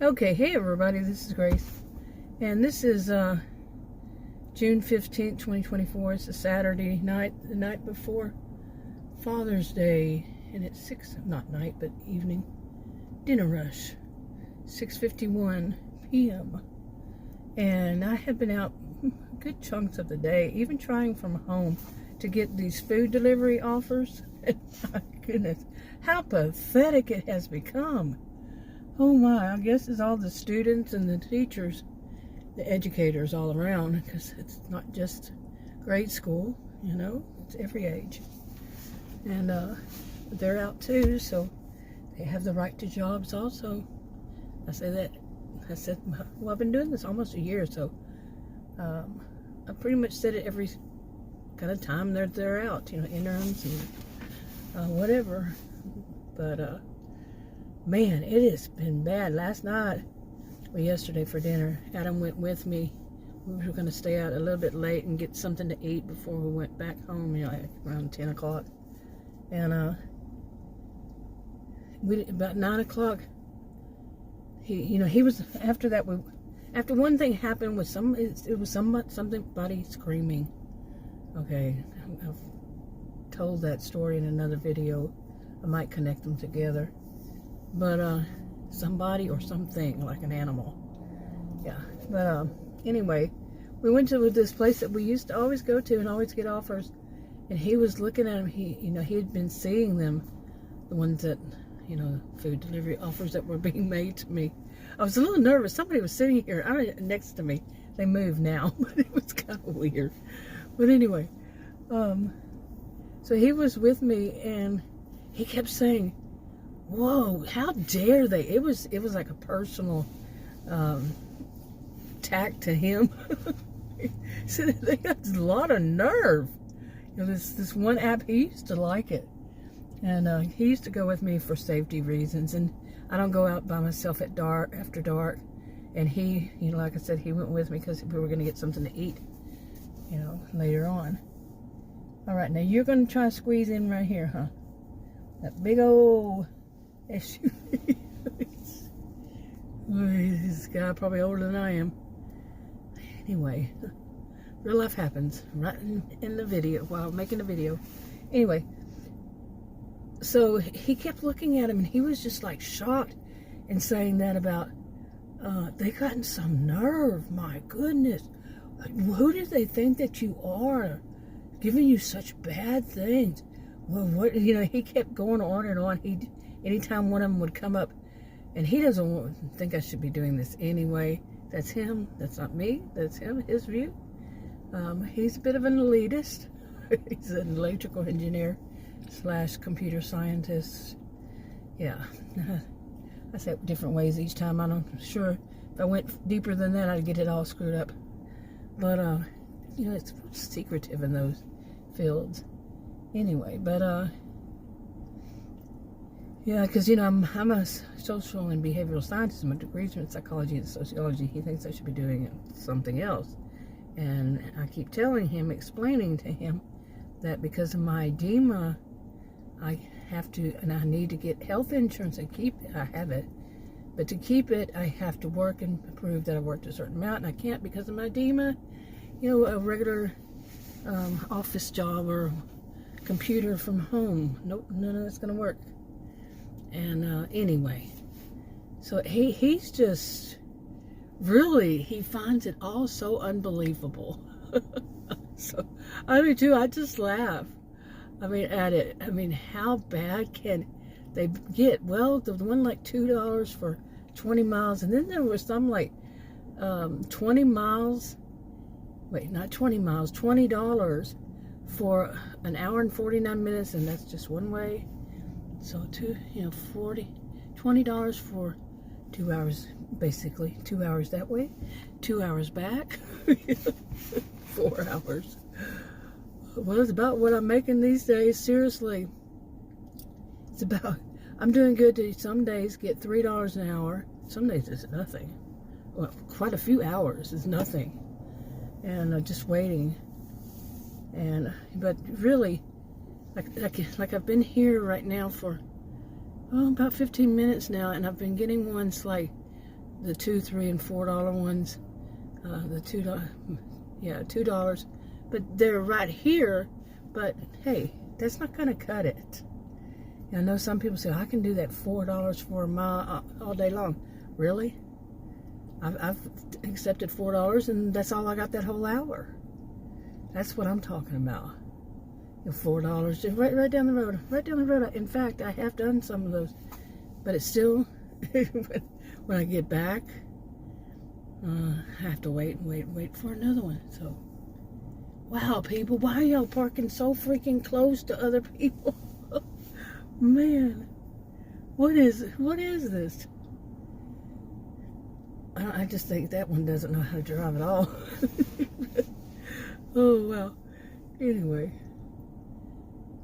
Okay, hey everybody, this is Grace, and this is June 15th, 2024. It's a Saturday night, the night before Father's Day, and it's not night, but evening, dinner rush, 6:51 p.m. And I have been out good chunks of the day, even trying from home to get these food delivery offers. My goodness, how pathetic it has become. Oh my, I guess it's all the students and the teachers, the educators all around, because it's not just grade school, you know, it's every age. And they're out too, so they have the right to jobs also. I said, well, I've been doing this almost a year, so I pretty much said it every kind of time they're out, you know, interims and whatever. But man, it has been bad. Last night, well, yesterday for dinner, Adam went with me. We were going to stay out a little bit late and get something to eat before we went back home, you know, like around 10 o'clock. And about 9 o'clock, he was, after that, after one thing happened with it was somebody screaming. Okay, I've told that story in another video. I might connect them together. But somebody or something, like an animal. Yeah. But anyway, we went to this place that we used to always go to and always get offers. And he was looking at them. He had been seeing them, the ones that, food delivery offers that were being made to me. I was a little nervous. Somebody was sitting here next to me. They moved now, but it was kind of weird. But anyway, so he was with me, and he kept saying, "Whoa, how dare they?" It was like a personal attack to him. So they got a lot of nerve. This one app, he used to like it. And he used to go with me for safety reasons. And I don't go out by myself after dark. And he, like I said, he went with me because we were going to get something to eat, later on. All right, now you're going to try to squeeze in right here, huh? That big old SUV. This guy probably older than I am. Anyway, real life happens right in the video while making the video. Anyway, so he kept looking at him, and he was just like shocked and saying that about they gotten some nerve. My goodness, who do they think that you are, giving you such bad things? Well, what, he kept going on and on. Anytime one of them would come up, and he doesn't think I should be doing this anyway. That's him. That's not me. That's him, his view. He's a bit of an elitist. He's an electrical engineer / computer scientist. Yeah. I say it different ways each time. I'm sure if I went deeper than that, I'd get it all screwed up. But, it's secretive in those fields. Anyway, but yeah, because I'm a social and behavioral scientist. I'm a degree in psychology and sociology. He thinks I should be doing something else, and I keep explaining to him that because of my edema, I need to get health insurance and keep it. I have it, but to keep it, I have to work and prove that I worked a certain amount, and I can't because of my edema. A regular office job or computer from home. Nope, none of that's gonna work. And anyway, so he's just really, he finds it all so unbelievable. So I do too. I just laugh. At it. How bad can they get? Well, the one like $2 for 20 miles, and then there was some like 20 miles. Wait, not 20 miles. $20 for an hour and 49 minutes, and that's just one way. So $20 for 2 hours, basically. 2 hours that way, 2 hours back, 4 hours. Well, it's about what I'm making these days, seriously. It's about, I'm doing good to some days get $3 an hour. Some days it's nothing. Well, quite a few hours is nothing. And just waiting. But really, like I've been here right now for about 15 minutes now, and I've been getting ones like the $2, $3, and $4 ones. The $2, yeah, $2. But they're right here. But hey, that's not gonna cut it. I know some people say I can do that $4 for a mile all day long. Really? I've accepted $4, and that's all I got that whole hour. That's what I'm talking about. $4, just right down the road. Right down the road. In fact, I have done some of those, but it's still when I get back, I have to wait for another one. So, wow, people, why are y'all parking so freaking close to other people? Man, what is this? I just think that one doesn't know how to drive at all. Oh, well, anyway.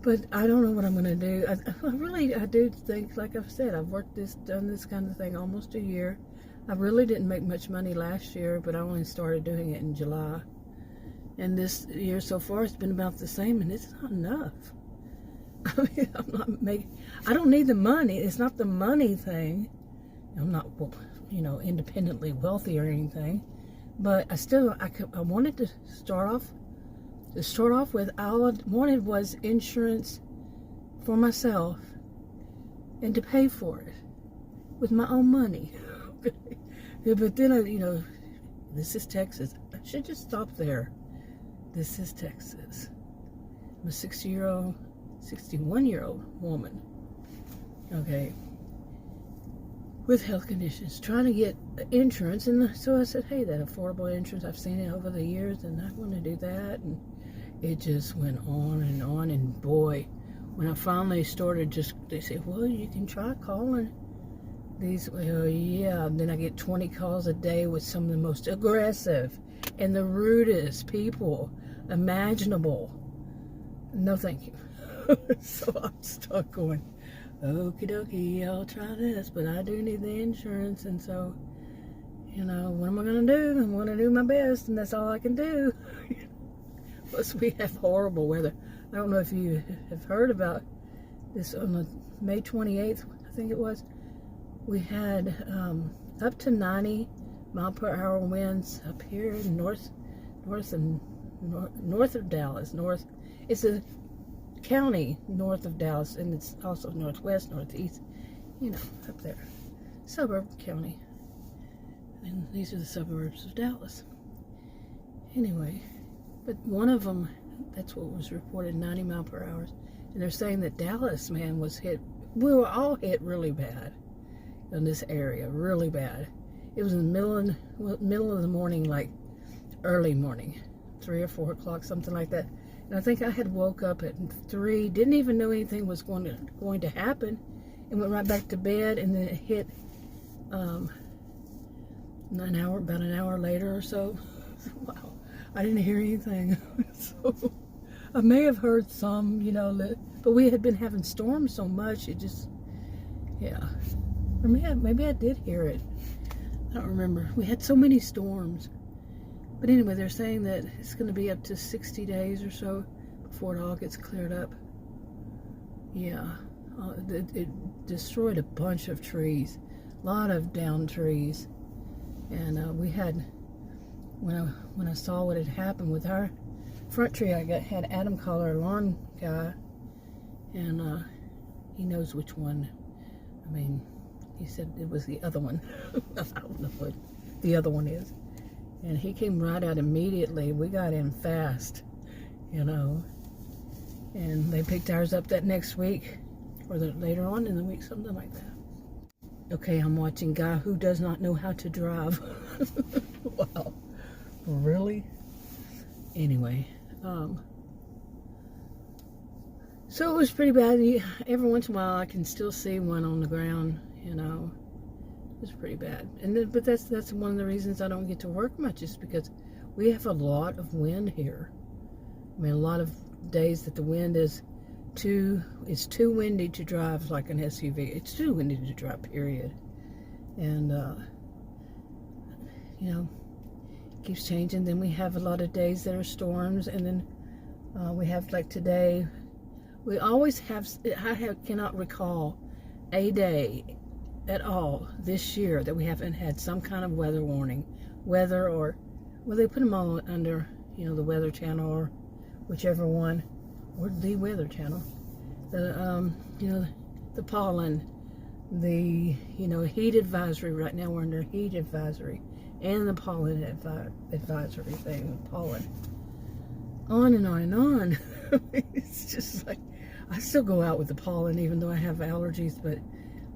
But I don't know what I'm going to do. I do think, like I've said, I've done this kind of thing almost a year. I really didn't make much money last year, but I only started doing it in July. And this year so far, it's been about the same, and it's not enough. I mean, I don't need the money. It's not the money thing. I'm not, independently wealthy or anything. But I wanted to start off with, all I wanted was insurance for myself and to pay for it with my own money. Yeah, but then, this is Texas. I should just stop there. This is Texas. I'm a 61-year-old woman. Okay. With health conditions, trying to get insurance, and so I said, hey, that affordable insurance, I've seen it over the years, and I want to do that, and it just went on, and boy, when I finally started, they said, well, you can try calling these, well, yeah, and then I get 20 calls a day with some of the most aggressive and the rudest people imaginable. No, thank you. So I'm stuck going, okie dokie, I'll try this, but I do need the insurance, and so, what am I going to do? I'm going to do my best, and that's all I can do. Plus, we have horrible weather. I don't know if you have heard about this. On the May 28th, I think it was, we had up to 90 mile per hour winds up here in north of Dallas. It's a county north of Dallas, and it's also northwest, northeast, up there, suburb county, and these are the suburbs of Dallas. Anyway, but one of them, that's what was reported, 90 mile per hour, and they're saying that Dallas, man, was hit. We were all hit really bad in this area, really bad. It was in the middle of the morning, like early morning, 3 or 4 o'clock, something like that. And I think I had woke up at 3, didn't even know anything was going to happen, and went right back to bed, and then it hit about an hour later or so. Wow, I didn't hear anything. So I may have heard some, but we had been having storms so much, it just, yeah. Or maybe I did hear it. I don't remember. We had so many storms. But anyway, they're saying that it's going to be up to 60 days or so before it all gets cleared up. Yeah. It destroyed a bunch of trees. A lot of downed trees. And we had, when I saw what had happened with our front tree, I had Adam call our lawn guy. And he knows which one. I mean, he said it was the other one. I don't know what the other one is. And he came right out immediately. We got in fast, And they picked ours up that next week, or later on in the week, something like that. Okay, I'm watching Guy Who Does Not Know How to Drive. Wow. Really? Anyway, so it was pretty bad. Every once in a while, I can still see one on the ground, It was pretty bad. But that's one of the reasons I don't get to work much, is because we have a lot of wind here. I mean, a lot of days that the wind is it's too windy to drive like an SUV. It's too windy to drive, period. And, it keeps changing. Then we have a lot of days that are storms, and then we have, like today, we always have, cannot recall a day at all this year that we haven't had some kind of weather warning. Weather or, well, they put them all under, the Weather Channel or whichever one, or the Weather Channel. The pollen, the, heat advisory. Right now we're under heat advisory and the pollen advisory thing, pollen. On and on and on. It's just like, I still go out with the pollen even though I have allergies, but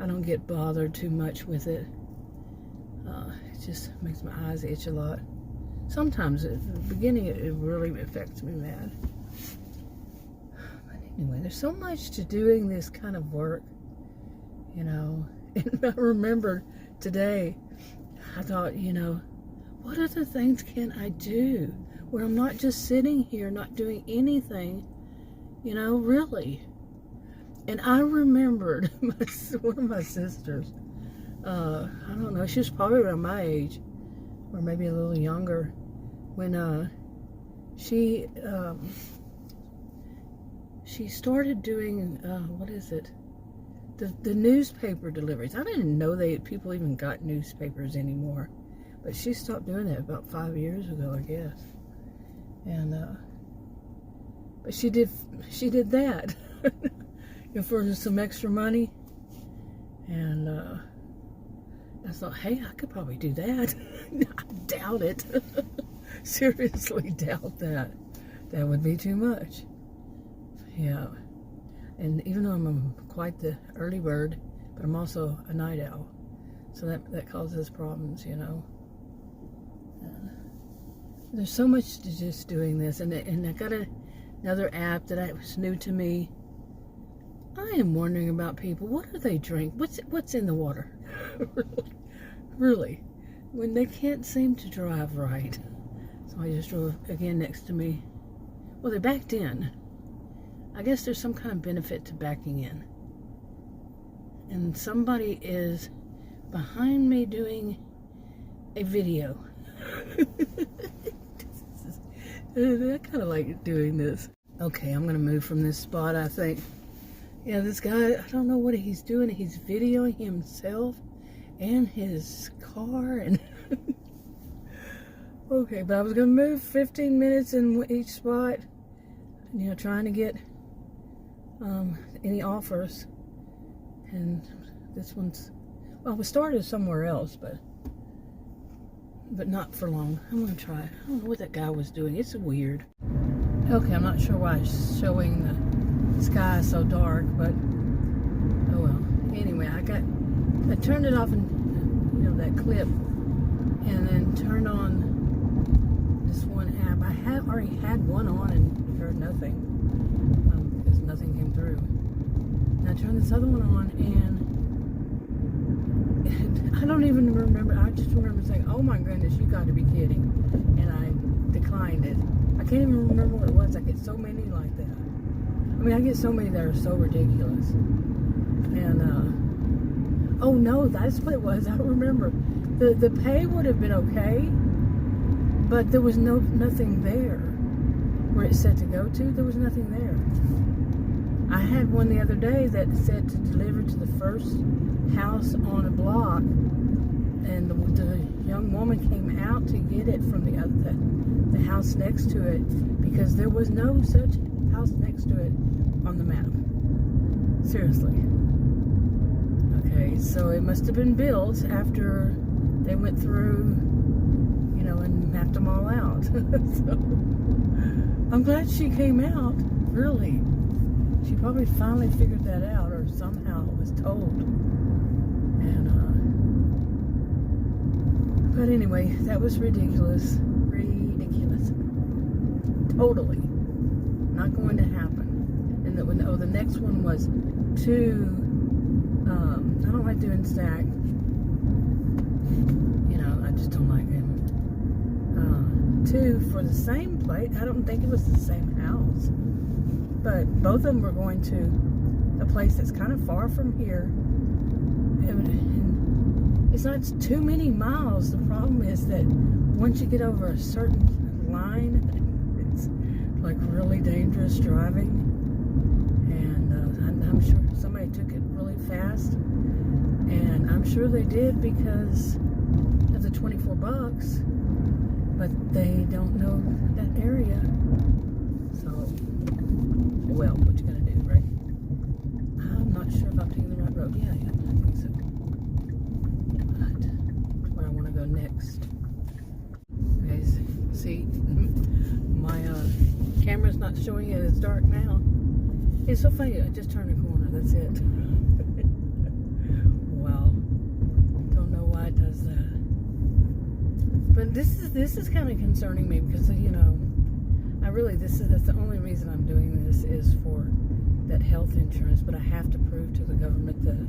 I don't get bothered too much with it. It just makes my eyes itch a lot. Sometimes at the beginning it really affects me bad. But anyway, there's so much to doing this kind of work, And I remembered today, I thought, what other things can I do where I'm not just sitting here not doing anything, really. And I remembered one of my sisters, I don't know, she was probably around my age, or maybe a little younger, when she started doing, the newspaper deliveries. I didn't know people even got newspapers anymore, but she stopped doing that about 5 years ago, I guess. And but she did that for some extra money, and I thought, hey, I could probably do that. I doubt it. Seriously doubt that. That would be too much. Yeah. And even though I'm quite the early bird, but I'm also a night owl, so that causes problems, There's so much to just doing this, and I got another app that was new to me. I am wondering about people. What do they drink? What's in the water? Really, when they can't seem to drive right. So I just drove again next to me. Well, they backed in. I guess there's some kind of benefit to backing in. And somebody is behind me doing a video. I kind of like doing this. Okay, I'm going to move from this spot, I think. Yeah, this guy, I don't know what he's doing. He's videoing himself and his car. And okay, but I was going to move 15 minutes in each spot. Trying to get any offers. And this one's, well, we started somewhere else, but not for long. I'm going to try. I don't know what that guy was doing. It's weird. Okay, I'm not sure why it's showing the sky so dark, but oh well. Anyway, I turned it off and, that clip, and then turned on this one app. I have already had one on and heard nothing, because nothing came through. And I turned this other one on, and I don't even remember. I just remember saying, oh my goodness, you got to be kidding. And I declined it. I can't even remember what it was. I get so many like that. I mean, I get so many that are so ridiculous. And, oh no, that's what it was. I remember. The pay would have been okay, but there was nothing there. Where it said to go to, there was nothing there. I had one the other day that said to deliver to the first house on a block, and the young woman came out to get it from the house next to it, because there was no such house next to it on the map. Seriously. Okay, so it must have been built after they went through, and mapped them all out. So I'm glad she came out, really. She probably finally figured that out, or somehow was told. And but anyway, that was ridiculous. Ridiculous. Totally not going to happen. And the next one was two. I don't like doing stack. I just don't like him. Two for the same place. I don't think it was the same house, but both of them were going to a place that's kind of far from here. And it's not too many miles. The problem is that once you get over a certain line, it's like really dangerous driving. And I'm sure somebody took it really fast, And I'm sure they did because of the 24 bucks, but they don't know that area. So, well, what you gonna do, right? I'm not sure if I'm taking the right road. Yeah, I think so. But where I want to go next. Guys, see, my camera's not showing it. It's dark now. It's so funny. I just turned a corner. That's it. Wow. Don't know why it does that. But this is kind of concerning me because that's the only reason I'm doing this is for that health insurance. But I have to prove to the government that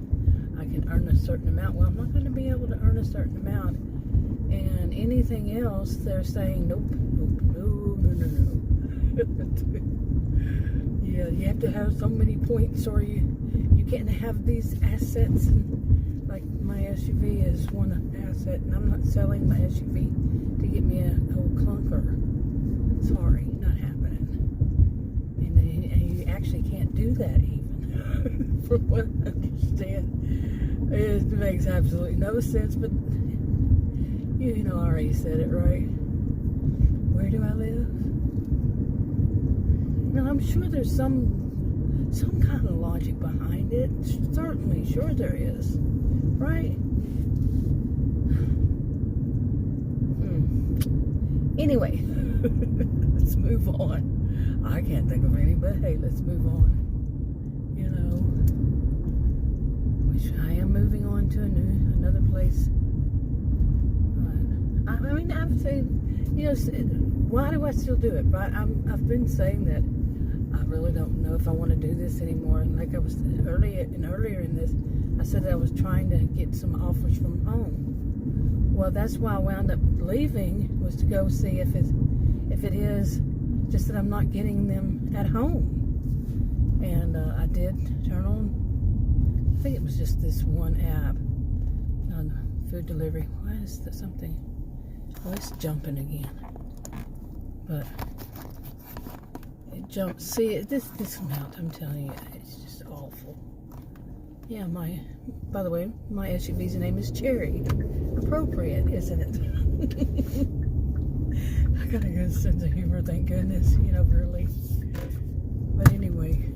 I can earn a certain amount. Well, I'm not going to be able to earn a certain amount. And anything else, they're saying, nope, no. Yeah, you have to have so many points or you can't have these assets. And like my SUV is one asset, and I'm not selling my SUV to get me a old clunker. Sorry, not happening. And you actually can't do that even, from what I understand. It makes absolutely no sense, but I already said it, right? Where do I live? Now, I'm sure there's some kind of logic behind it. Certainly, sure there is. Right? Anyway, let's move on. I can't think of any, but hey, let's move on. Which I am moving on to another place. I'm saying, why do I still do it, right? I've been saying that I really don't know if I want to do this anymore. And like I was earlier in this, I said that I was trying to get some offers from home. Well, that's why I wound up leaving, was to go see if it is just that I'm not getting them at home. And I did turn on, I think it was just this one app on food delivery. Why is that something? Oh, it's jumping again. But it jumps. See, this mount, I'm telling you, it's just awful. Yeah, by the way, my SUV's name is Cherry. Appropriate, isn't it? I got a good sense of humor, thank goodness, really. But anyway,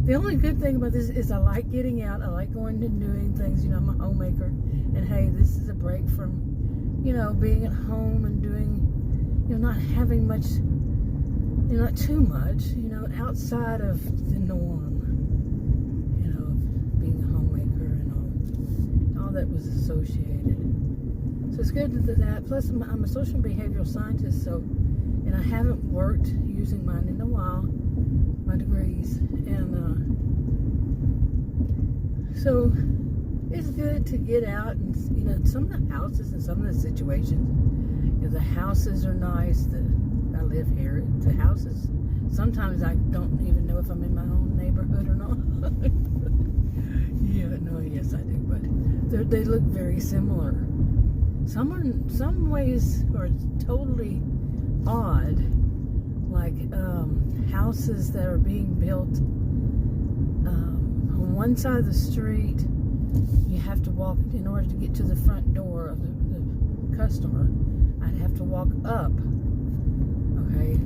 the only good thing about this is I like getting out. I like going and doing things. I'm a homemaker. And hey, this is a break from, being at home and doing, not having much, not too much, outside of the norm. Being a homemaker and all that was associated. So it's good that. Plus, I'm a social behavioral scientist, and I haven't worked using mine in a while, my degrees, and so it's good to get out and some of the houses and some of the situations. The houses are nice. I live here. The houses. Sometimes I don't even know if I'm in my own neighborhood or not. Yes I do, but they look very similar. Some ways are totally odd, like houses that are being built on one side of the street. You have to walk in order to get to the front door of the customer. I'd have to walk up, okay,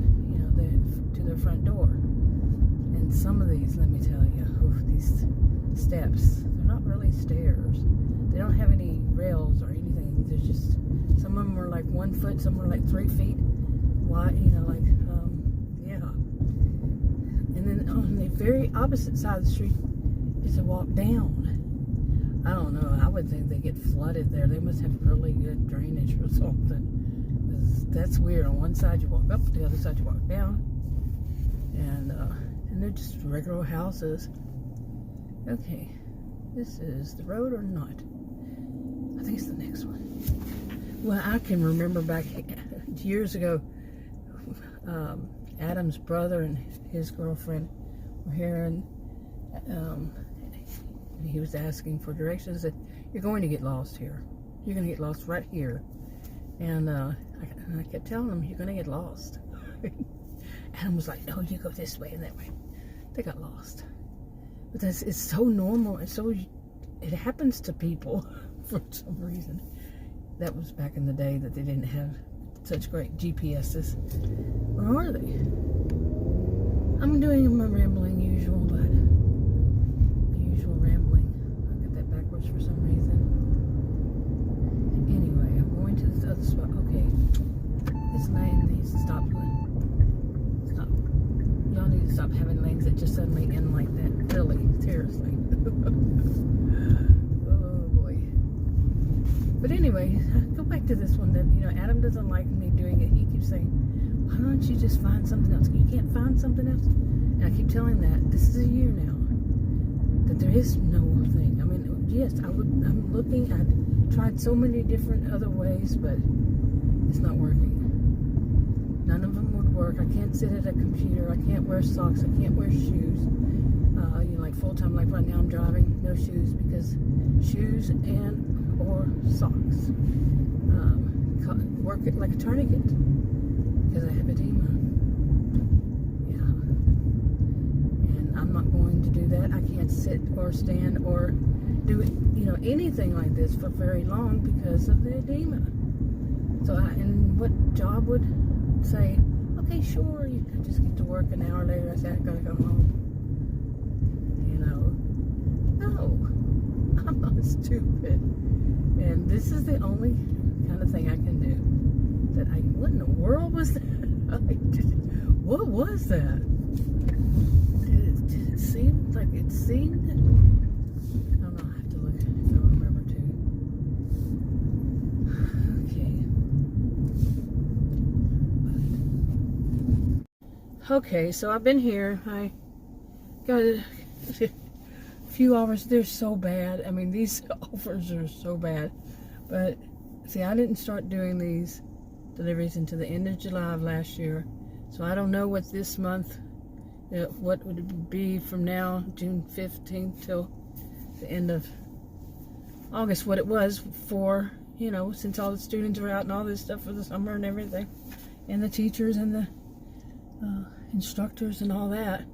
to their front door. And some of these, let me tell you, these steps, they're not really stairs. They don't have any rails or anything. There's just, some of them are like 1 foot, some are like 3 feet wide, yeah. And then on the very opposite side of the street is a walk down. I don't know. I would think they get flooded there. They must have really good drainage or something. That's weird. On one side you walk up, the other side you walk down, and they're just regular houses. Okay, this is the road or not? I think it's the next one. Well, I can remember back years ago, Adam's brother and his girlfriend were here, and he was asking for directions. I said, "You're going to get lost here. You're going to get lost right here." And I kept telling them, "You're going to get lost." Adam was like, "No, you go this way and that way." They got lost. But it's so normal. It happens to people for some reason. That was back in the day that they didn't have such great GPSs. Or are they? I'm doing my rambling usual, but the usual rambling. I got that backwards for some reason. Anyway, I'm going to this other spot. Okay. This lane needs to stop. Stop. Y'all need to stop having lanes that just suddenly end like that. Really, seriously. Oh boy. But anyway, go back to this one that, Adam doesn't like me doing it. He keeps saying, why don't you just find something else? You can't find something else? And I keep telling that this is a year now that there is no thing. I mean, yes, I'm looking. I've tried so many different other ways, but it's not working. None of them would work. I can't sit at a computer. I can't wear socks. I can't wear shoes. Like full time, like right now I'm driving, no shoes, because shoes and or socks work it like a tourniquet because I have edema. Yeah, and I'm not going to do that. I can't sit or stand or do anything like this for very long because of the edema. So and what job would say, okay, sure, you could just get to work an hour later. I said, I gotta go home. No, I'm not stupid. And this is the only kind of thing I can do. What in the world was that? What was that? Did it seem like it seemed? I don't know, I have to look if I remember to. Okay, so I've been here. I got a few offers. They're so bad. I mean, these offers are so bad. But see, I didn't start doing these deliveries until the end of July of last year. So I don't know what this month, what would it be from now, June 15th till the end of August, what it was for, since all the students are out and all this stuff for the summer and everything, and the teachers and the instructors and all that.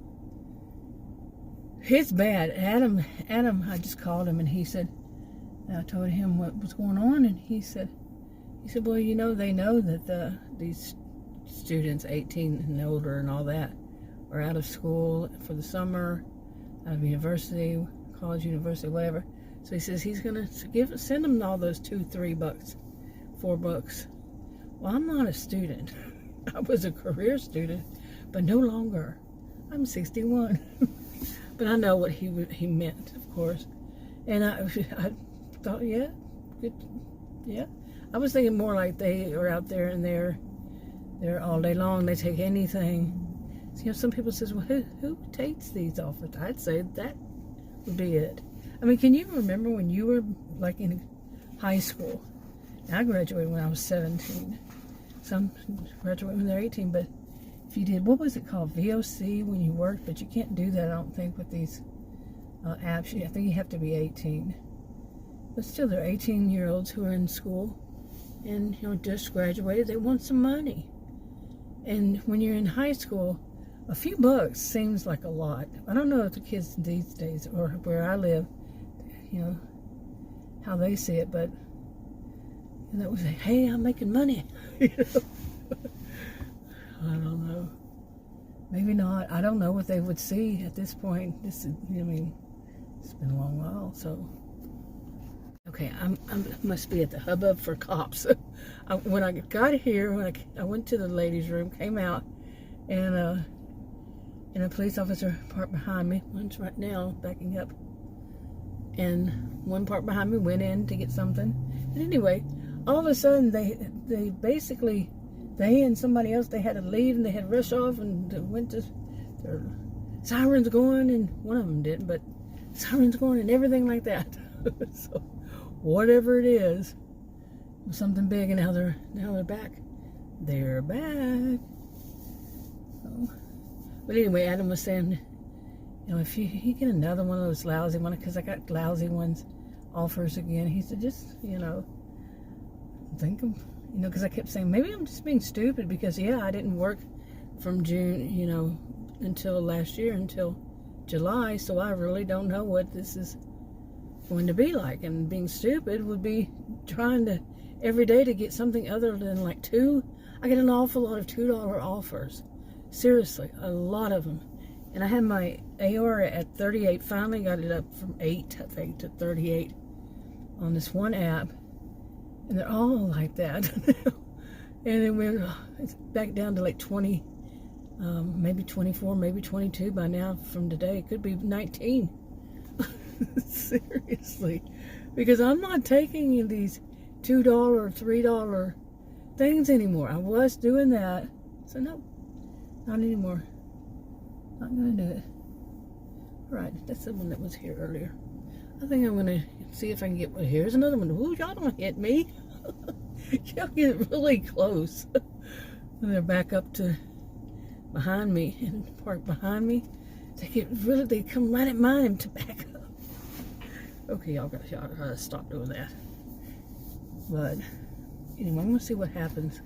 It's bad. Adam, I just called him and he said, I told him what was going on, and he said, well, they know that these students 18 and older and all that are out of school for the summer, out of university, college, university, whatever. So he says he's gonna send them all those $2-3, $4. Well, I'm not a student. I was a career student, but no longer. I'm 61. But I know what he meant, of course. And I thought, yeah, good, yeah. I was thinking more like they are out there and they're all day long. They take anything. So, some people says, well, who takes these offers? I'd say that would be it. I mean, can you remember when you were like in high school? I graduated when I was 17. Some graduate when they're 18, but if you did, what was it called? VOC when you worked, but you can't do that, I don't think, with these apps. I think you have to be 18. But still, they're 18-year-olds who are in school and just graduated. They want some money. And when you're in high school, a few bucks seems like a lot. I don't know if the kids these days or where I live, how they see it, but that was like, hey, I'm making money. I don't know. Maybe not. I don't know what they would see at this point. This is, it's been a long while, so. Okay, I must be at the hubbub for cops. When I got here, I went to the ladies' room, came out, and a police officer parked behind me. One's right now backing up, and one parked behind me went in to get something. And anyway, all of a sudden they basically, they and somebody else, they had to leave and they had to rush off and went to their sirens going, and one of them didn't, but sirens going and everything like that. So whatever it is, it was something big, and now they're back. They're back. So, but anyway, Adam was saying, if you get another one of those lousy ones, because I got lousy ones offers again, he said, just think of, because I kept saying, maybe I'm just being stupid, because I didn't work from June, until last year, until July, so I really don't know what this is going to be like. And being stupid would be trying to every day to get something other than like two. I get an awful lot of $2 offers. Seriously, a lot of them. And I had my AR at 38. Finally got it up from 8, I think, to 38 on this one app. And they're all like that. And it went it's back down to like 20, maybe 24, maybe 22 by now from today. It could be 19. Seriously. Because I'm not taking these $2 or $3 things anymore. I was doing that. So no, not anymore. Not going to do it. Right, that's the one that was here earlier. I think I'm going to see if I can get one. Here's another one. Ooh, y'all don't hit me. Y'all get really close. And they're back up to behind me and park behind me. They come right at mine to back up. Okay, y'all gotta stop doing that. But anyway, I'm gonna see what happens.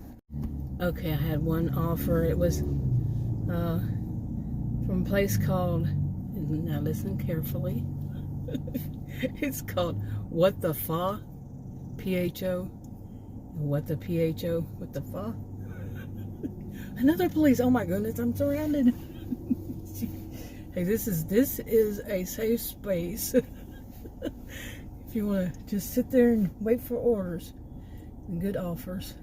Okay, I had one offer. It was from a place called, now listen carefully. It's called What the Fa, P-H-O. What the P-H-O, what the fa? Another police. Oh my goodness, I'm surrounded. Hey, this is a safe space. If you want to just sit there and wait for orders and good offers.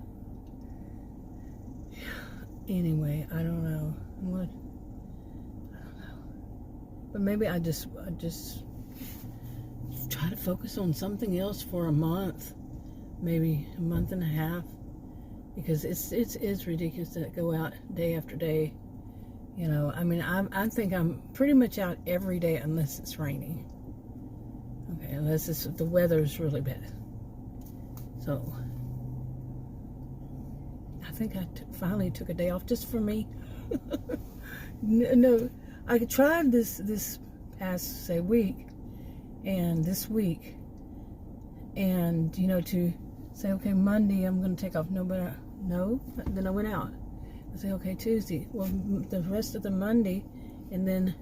Anyway, I don't know. I don't know. But maybe I just try to focus on something else for a month. Maybe a month and a half, because it's ridiculous to go out day after day. You know, I mean, I think I'm pretty much out every day unless it's raining. Okay, unless the weather's really bad. So I think I finally took a day off just for me. No, I tried this past, say, week and this week, and you know, to say, okay, Monday I'm going to take off. No, then I went out. I say, okay, Tuesday. Well, the rest of the Monday and then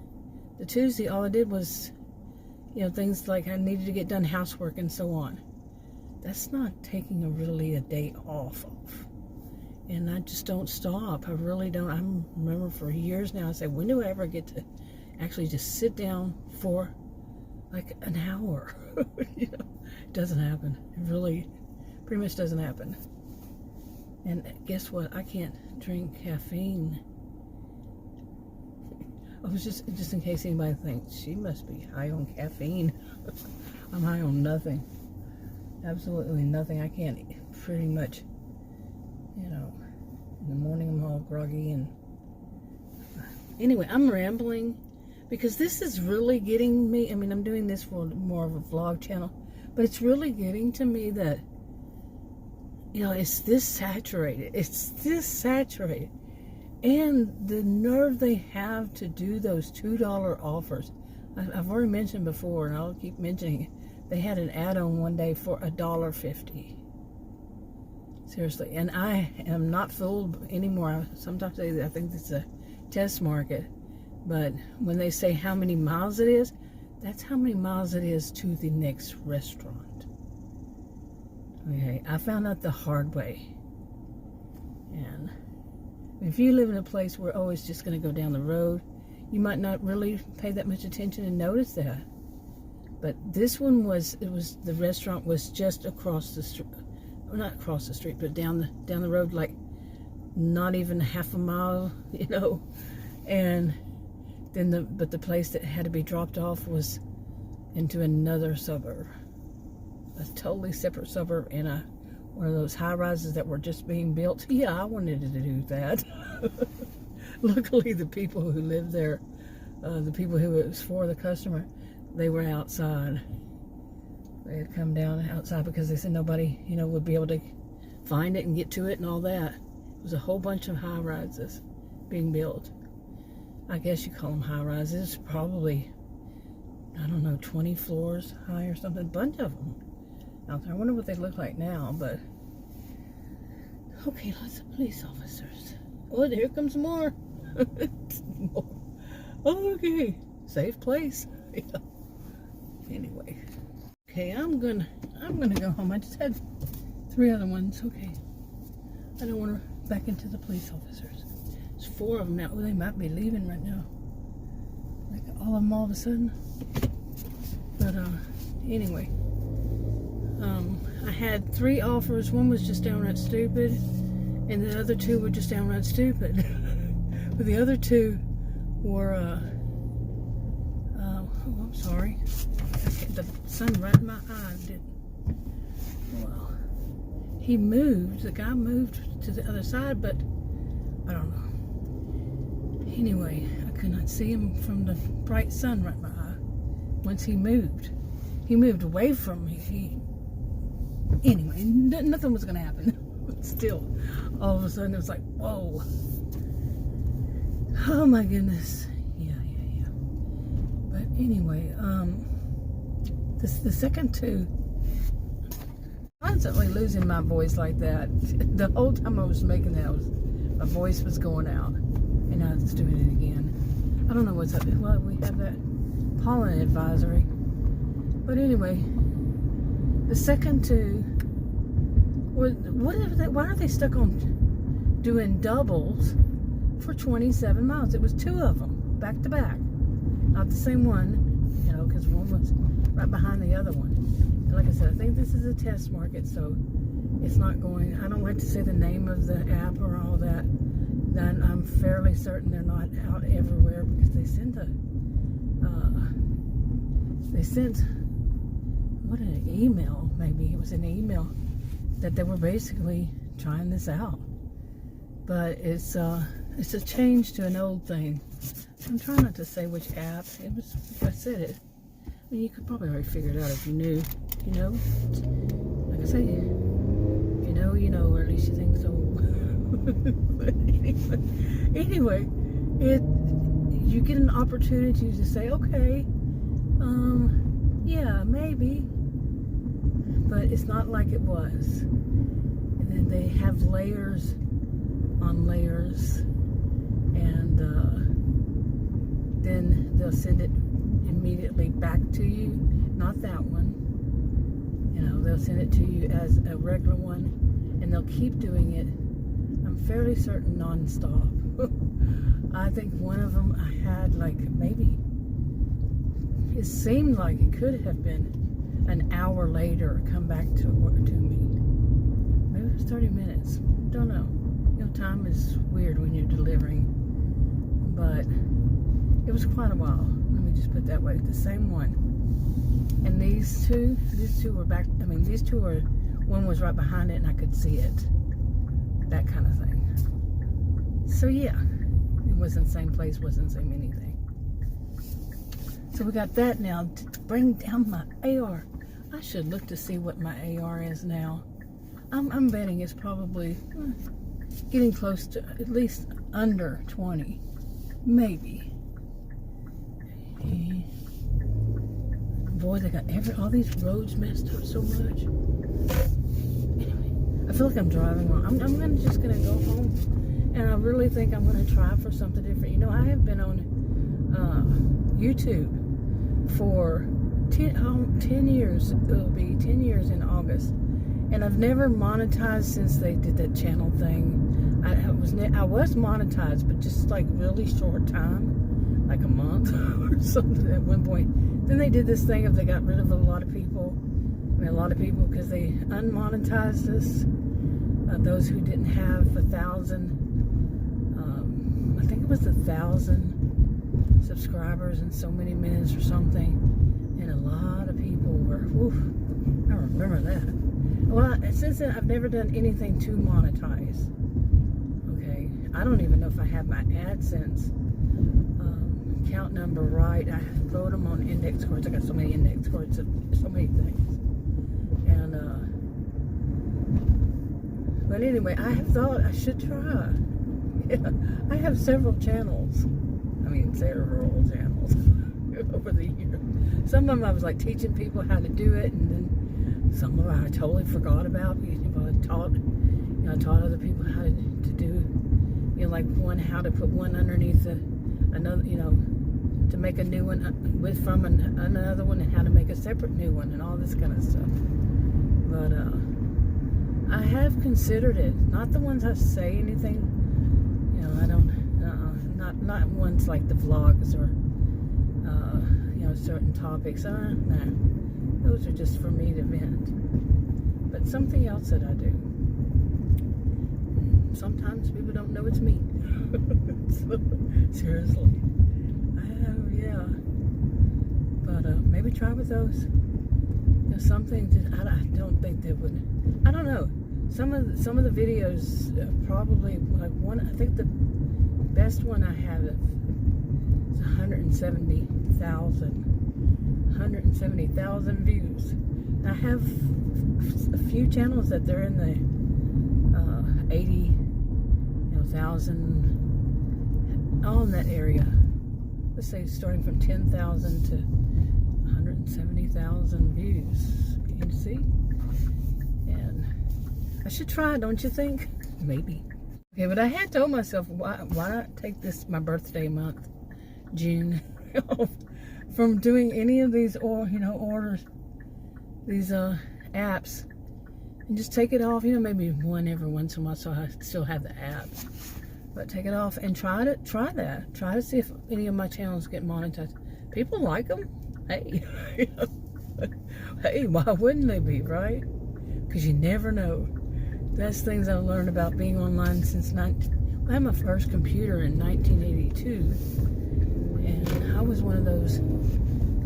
the Tuesday, all I did was, you know, things like I needed to get done housework and so on. That's not taking really a day off. And I just don't stop. I really don't. I remember for years now, I say, when do I ever get to actually just sit down for like an hour? You know, it doesn't happen. It really pretty much doesn't happen. And guess what? I can't drink caffeine. I was just in case anybody thinks she must be high on caffeine. I'm high on nothing. Absolutely nothing. I can't pretty much, you know, in the morning I'm all groggy. And anyway, I'm rambling because this is really getting me. I mean, I'm doing this for more of a vlog channel, but it's really getting to me that, you know, it's this saturated. It's this saturated. And the nerve they have to do those $2 offers. I've already mentioned before, and I'll keep mentioning it. They had an add-on one day for $1.50. Seriously. And I am not fooled anymore. Sometimes I think it's a test market. But when they say how many miles it is, that's how many miles it is to the next restaurant. Okay, I found out the hard way. And if you live in a place where, oh, it's just going to go down the road, you might not really pay that much attention and notice that. But this one the restaurant was just across the street, well, not across the street, but down the road, like not even half a mile, you know. And then the place that had to be dropped off was into another suburb. A totally separate suburb in one of those high-rises that were just being built. Yeah, I wanted to do that. Luckily, the people who lived there, the people who it was for, the customer, they were outside. They had come down outside because they said nobody, you know, would be able to find it and get to it and all that. It was a whole bunch of high-rises being built. I guess you call them high-rises. Probably, I don't know, 20 floors high or something. A bunch of them out there. I wonder what they look like now, but okay, lots of police officers. Oh, here comes more. More. Okay. safe place. Yeah. Anyway, okay, I'm gonna go home. I just had 3 other ones. Okay, I don't want to back into the police officers. There's 4 of them now. Oh, they might be leaving right now. Like all of them all of a sudden. But anyway, I had 3 offers. One was just downright stupid, and the other 2 were just downright stupid. But the other 2 were oh, I'm sorry. The sun right in my eye did. Well, he moved. The guy moved to the other side, but I don't know. Anyway, I could not see him from the bright sun right in my eye. Once he moved away from me. Anyway, nothing was going to happen. But still, all of a sudden, it was like, whoa. Oh my goodness. Yeah. But anyway, the second 2, constantly losing my voice like that. The whole time I was making that, my voice was going out, and now it's doing it again. I don't know what's up. Well, we have that pollen advisory. But anyway, the second 2, why are they stuck on doing doubles for 27 miles? It was 2 of them, back to back. Not the same one, because one was right behind the other one. And like I said, I think this is a test market, so it's not going, I don't like to say the name of the app or all that. Then I'm fairly certain they're not out everywhere, because they sent an email, maybe it was an email, that they were basically trying this out. But it's a change to an old thing. I'm trying not to say which app. It was, if I said it, I mean, you could probably already figure it out if you knew, Like I say, you know, or at least you think so. But anyway, you get an opportunity to say, okay, yeah, maybe, but it's not like it was. And then they have layers on layers, and then they'll send it immediately back to you. Not that one. They'll send it to you as a regular one, and they'll keep doing it, I'm fairly certain, non-stop. I think one of them I had, like, maybe, it seemed like it could have been an hour later come back to me. Maybe it was 30 minutes. Don't know. Time is weird when you're delivering, but it was quite a while. Let me just put it that way. The same one. And these two were back. I mean, these 2 were, one was right behind it and I could see it. That kind of thing. So yeah, it wasn't the same place, wasn't the same anything. So we got that now to bring down my AR. I should look to see what my AR is now. I'm betting it's probably getting close to at least under 20, maybe. Boy, they got all these roads messed up so much. Anyway, I feel like I'm driving wrong. I'm just gonna go home, and I really think I'm gonna try for something different. I have been on YouTube for 10 years. It'll be 10 years in August. And I've never monetized since they did that channel thing. I was monetized, but just like really short time, like a month or something at one point. Then they did this thing of they got rid of a lot of people. Because they unmonetized us. Those who didn't have 1,000, I think it was 1,000 subscribers in so many minutes or something. And a lot of people were, I remember that. Well, since then, I've never done anything to monetize. Okay, I don't even know if I have my AdSense account number right. I load them on index cards. I got so many index cards of so many things. And but anyway, I have thought I should try. Yeah, I have several channels. I mean, several channels over the years. Some of them I was like teaching people how to do it, and then some of them I totally forgot about. I taught other people how to do, like how to put one underneath another, to make a new one from another one, and how to make a separate new one, and all this kind of stuff. But I have considered it. Not the ones that say anything. You know, I don't. Not ones like the vlogs or you know, certain topics. No, those are just for me to vent. But something else that I do. Sometimes people don't know it's me. So, seriously. Yeah. But maybe try with those. There's something that I don't think they would. I don't know. Some of the videos probably, like one. I think the best one I have is 170,000 views. I have a few channels that they're in the 80,000, all in that area. Let's say starting from 10,000 to 170,000 views. You can see, and I should try, don't you think? Maybe. Okay, but I had told myself, why not take this, my birthday month, June, from doing any of these, orders, these apps, and just take it off. You know, maybe one every once in a while, so I still have the app. But take it off and try that. Try to see if any of my channels get monetized. People like them. Hey, hey, why wouldn't they be, right? Because you never know. That's things I've learned about being online since I had my first computer in 1982, and I was one of those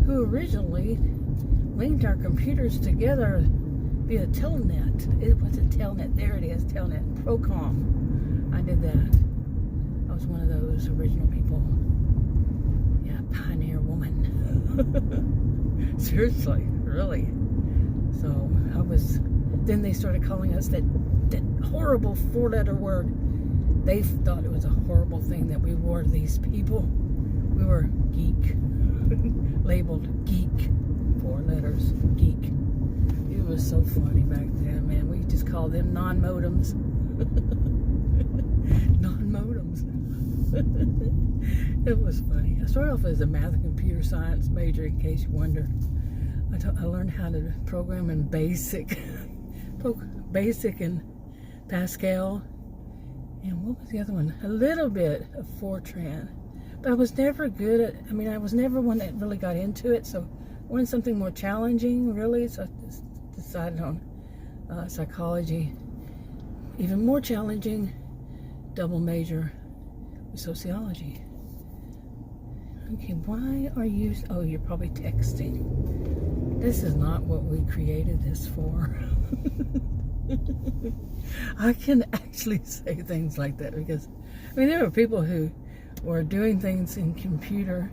who originally linked our computers together via Telnet. It was a Telnet. There it is, Telnet. Procom. I did that. I was one of those original people. Yeah, pioneer woman. Seriously, really. So I was. Then they started calling us that horrible 4-letter word. They thought it was a horrible thing that we wore to these people. We were geek. Labeled geek. 4 letters. Geek. It was so funny back then, man. We just called them non-modems. Non-modems. It was funny. I started off as a math and computer science major, in case you wonder. I learned how to program in BASIC. Basic and Pascal, and what was the other one? A little bit of Fortran, but I was never good at. I mean, I was never one that really got into it. So I wanted something more challenging, really. So I decided on psychology, even more challenging, double major with sociology. Okay, why are you? Oh, you're probably texting. This is not what we created this for. I can actually say things like that because, I mean, there were people who were doing things in computer,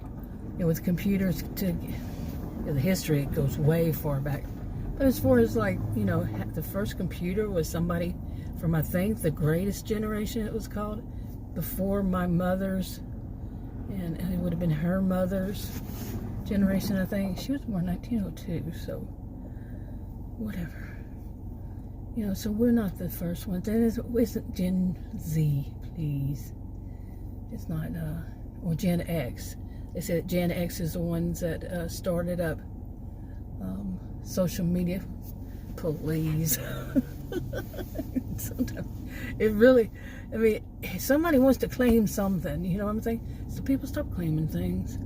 with computers the history goes way far back. But as far as the first computer was somebody from, I think, the greatest generation, it was called, before my mother's, and it would have been her mother's generation, I think. She was born in 1902, so whatever. So we're not the first ones. And it isn't Gen Z, please. It's not, or Gen X. They said Gen X is the ones that started up social media. Please. Sometimes it really, I mean, somebody wants to claim something, you know what I'm saying? So people stop claiming things.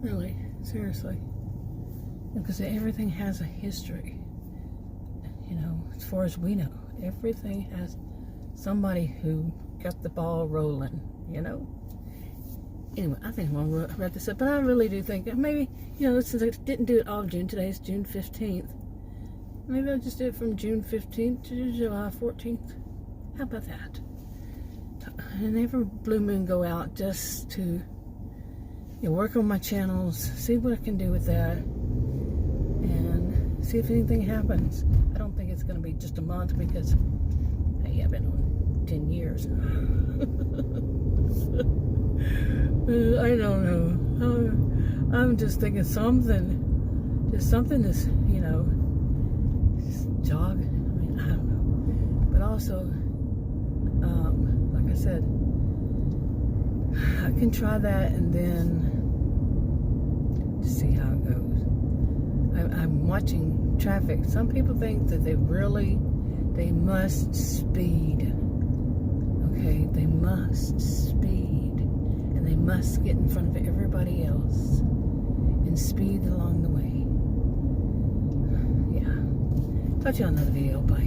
Really, seriously. Because everything has a history. As far as we know, everything has somebody who got the ball rolling, Anyway, I think I'm going to wrap this up, but I really do think that maybe, since I didn't do it all of June, today is June 15th, maybe I'll just do it from June 15th to July 14th. How about that? And every blue moon go out just to work on my channels, see what I can do with that, and see if anything happens. I don't think it's going to be just a month because, hey, I've been on 10 years. I don't know. I'm just thinking something that's, just jog. I mean, I don't know. But also, like I said, I can try that, and then to see how it goes. I'm watching traffic. Some people think that they must speed. Okay, they must speed. And they must get in front of everybody else and speed along the way. Yeah. Talk to you on another video. Bye.